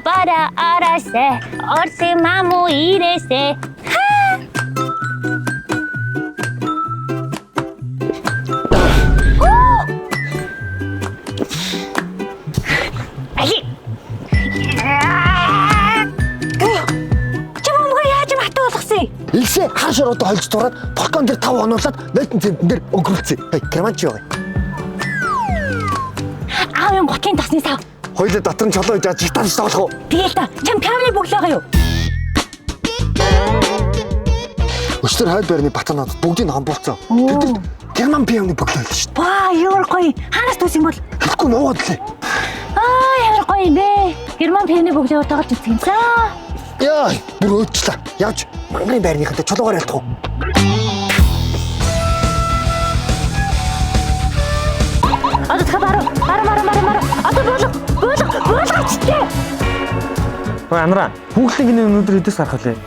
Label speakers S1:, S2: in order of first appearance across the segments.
S1: бара араасай орсын маму ирээсэ.
S2: Илсээ хар шороотой холж тураад балкон дээр 5 онуулаад 0 центэн дээр өнгөрүүлсэн. Германч юу вэ?
S1: Аав юм готлын тасны сав.
S2: Хоёулаа дотор нь чолоо хийж жигтарч тоглох уу?
S1: Тэгэл та чам камерын бөглөөгөө юу?
S2: Өчтөр хойл байрны батнууд бүгдийг хомболцсон. Тэд герман пианы бөглөө хэлсэн шүү.
S1: Ваа, ямар гоё. Хаанаас төсөн бол?
S2: Тэгэхгүй нуугаад лээ.
S1: Ямар гоё юм бэ? Герман пианы бөглөө тоглож үзсэн юм лээ.
S2: Яа, бүр өөчлөө. Явж мангарын байрныхантай чулуугаар ялтах уу?
S1: Одоо та бараа. Одоо болчихлээ.
S3: Ой Анара, хүүхдийн гинэ өнөөдөр эдээс гарах лээ.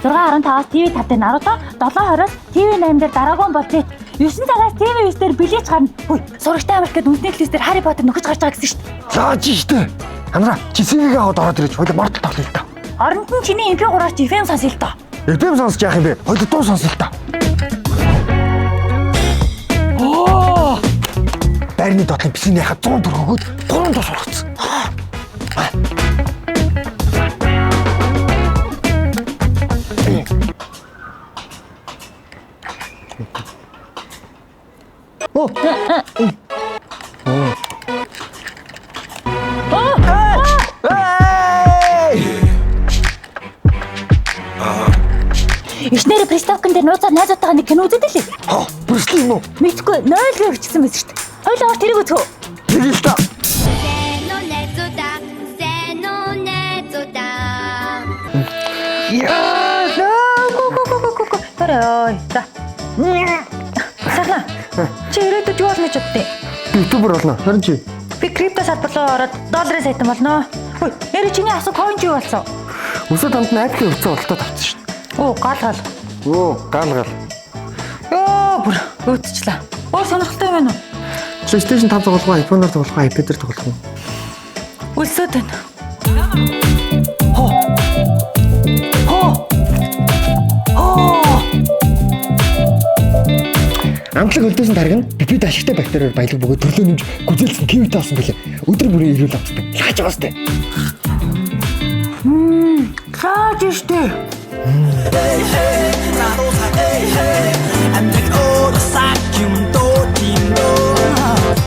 S1: 6:15-аас TV5 дээр Наруто, 7:20-аас TV8 дээр Драгон Бол Z, 9 цагаас TV9 дээр Блич гарна. Хөөе, сурагчтай Америкт үндэсний хэлээс дээр Harry Potter нөхөж гарч байгаа гэсэн шүү дээ.
S2: Зааж штэ. Анара, чи сэгийг аваад ороод ирэж хоёул мартал тоглоё л та.
S1: Оронд нь чиний MP3-аар FM сонсъё л доо.
S2: FM сонсож яах юм бэ? Хоёул дуу сонсъё л та. Байрны дотлын бисний яхад 100 төгрөг өгөөд 3 дуу сургацсан.
S1: Ишнэр приставкан дээр нууцаар найзуудтайгаа нэг кино үзээд лээ.
S2: Бүрслээ юм уу?
S1: Мэдгүй 0 гэвчихсэн байсан шүү дээ. Хоёулаа тэрийг үзгөө.
S2: Тэгэл та.
S1: Тэрэй. За. Сахна. Чи ирээдүйд юу болно гэж боддیں۔
S2: Ютубер болно. Харин чи.
S1: Би крипто салбарлуу ороод долларын сайтан болно. Хөөе, нэр чиний асуу coin юу болсон?
S2: Өсөд хамт найдахын өрцөө олтоо тавьсан шүү.
S1: Оо, гал.
S2: Гал.
S1: Йоо, бүр өөдчлээ. Өөр сонирхолтой юм байна уу?
S2: PlayStation 5 тоглох, iPhone-оор тоглох, iPad-ээр тоглох юм.
S1: Үлсээд байна.
S2: Амтлаг өлдөөсөн тарган липид ашигтай бактериор баялаг бөгөөд төрлөө нэмж гүзэлсэн кивит авсан билээ. Өдөр бүрийн ирүүл авчихсан. Лааж байгаас тээ.
S1: Лааж штэ.